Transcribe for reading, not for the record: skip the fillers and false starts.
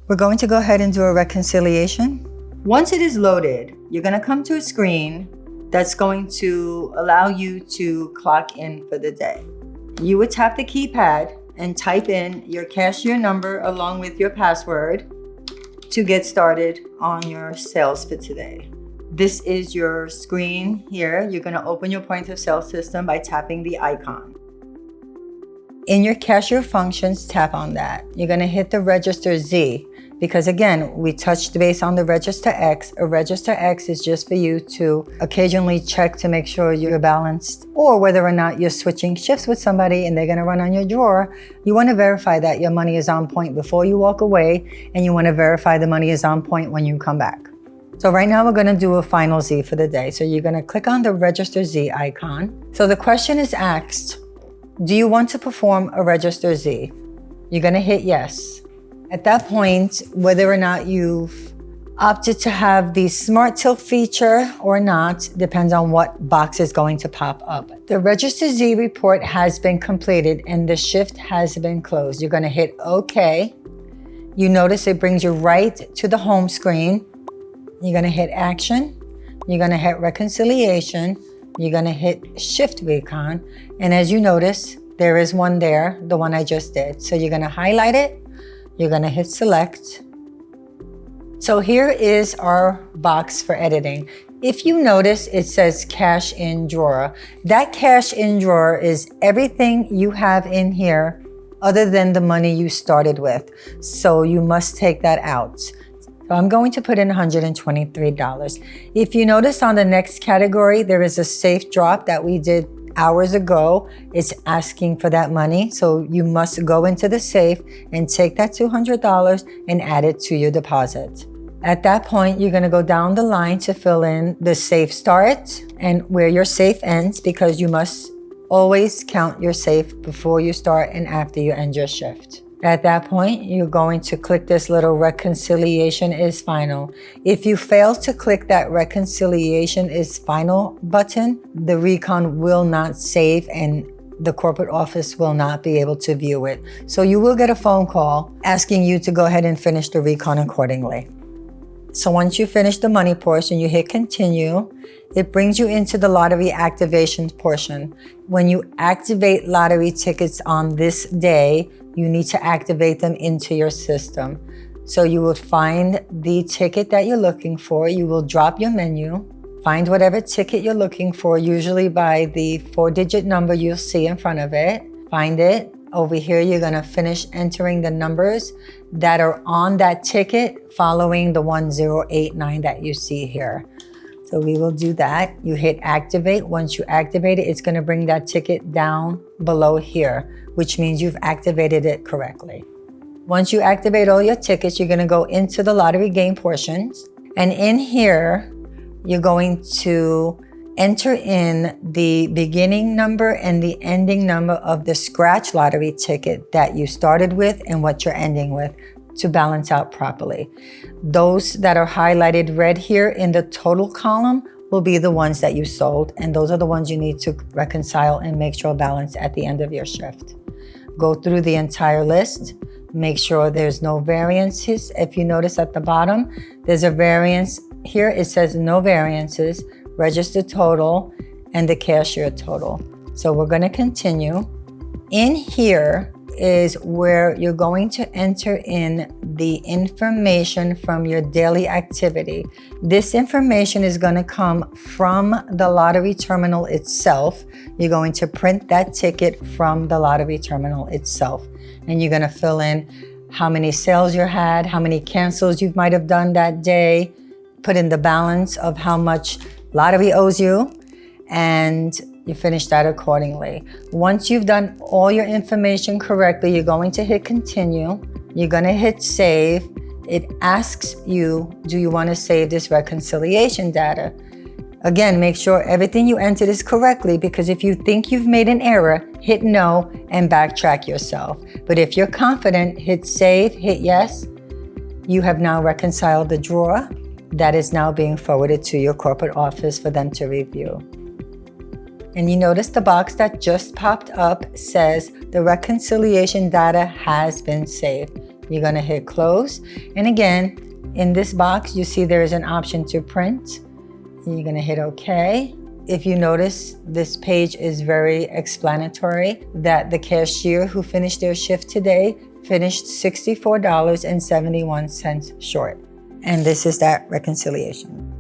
We're going to go ahead and do a reconciliation. Once it is loaded, you're going to come to a screen that's going to allow you to clock in for the day. You would tap the keypad and type in your cashier number along with your password to get started on your sales for today. This is your screen here. You're going to open your point of sale system by tapping the icon. In your cashier functions, tap on that. You're going to hit the register Z because again, we touched base on the register X. A register X is just for you to occasionally check to make sure you're balanced, or whether or not you're switching shifts with somebody and they're going to run on your drawer. You want to verify that your money is on point before you walk away, and you want to verify the money is on point when you come back. So right now we're going to do a final Z for the day. So you're going to click on the register Z icon. So the question is asked, do you want to perform a register Z? You're going to hit yes. At that point, whether or not you've opted to have the smart till feature or not depends on what box is going to pop up. The register Z report has been completed and the shift has been closed. You're going to hit OK. You notice it brings you right to the home screen. You're going to hit action. You're going to hit reconciliation. You're going to hit shift recon. And as you notice, there is one there, the one I just did. So you're going to highlight it. You're going to hit select. So here is our box for editing. If you notice, it says cash in drawer. That cash in drawer is everything you have in here other than the money you started with. So you must take that out. So I'm going to put in $123. If you notice on the next category, there is a safe drop that we did hours ago. It's asking for that money. So you must go into the safe and take that $200 and add it to your deposit. At that point, you're going to go down the line to fill in the safe start and where your safe ends, because you must always count your safe before you start and after you end your shift. At that point, you're going to click this little reconciliation is final. If you fail to click that reconciliation is final button, the recon will not save and the corporate office will not be able to view it. So you will get a phone call asking you to go ahead and finish the recon accordingly. So once you finish the money portion, you hit continue. It brings you into the lottery activation portion. When you activate lottery tickets on this day, you need to activate them into your system. So you will find the ticket that you're looking for. You will drop your menu, find whatever ticket you're looking for, usually by the 4-digit number you'll see in front of it. Find it. Over here, you're going to finish entering the numbers that are on that ticket following the 1089 that you see here. So we will do that. You hit activate. Once you activate it, it's going to bring that ticket down below here, which means you've activated it correctly. Once you activate all your tickets, you're going to go into the lottery game portions. And in here, you're going to enter in the beginning number and the ending number of the scratch lottery ticket that you started with and what you're ending with to balance out properly. Those that are highlighted red here in the total column will be the ones that you sold, and those are the ones you need to reconcile and make sure balance at the end of your shift. Go through the entire list, make sure there's no variances. If you notice at the bottom, there's a variance here. It says no variances, register total, and the cashier total. So we're going to continue. In here is where you're going to enter in the information from your daily activity. This information is going to come from the lottery terminal itself. You're going to print that ticket from the lottery terminal itself. And you're going to fill in how many sales you had, how many cancels you might have done that day, put in the balance of how much lottery owes you, and you finish that accordingly. Once you've done all your information correctly, you're going to hit continue. You're going to hit save. It asks you, do you want to save this reconciliation data? Again, make sure everything you entered is correctly, because if you think you've made an error, hit no and backtrack yourself. But if you're confident, hit save, hit yes. You have now reconciled the drawer. That is now being forwarded to your corporate office for them to review. And you notice the box that just popped up says the reconciliation data has been saved. You're gonna hit close. And again, in this box, you see there is an option to print. You're gonna hit OK. If you notice, this page is very explanatory that the cashier who finished their shift today finished $64.71 short. And this is that reconciliation.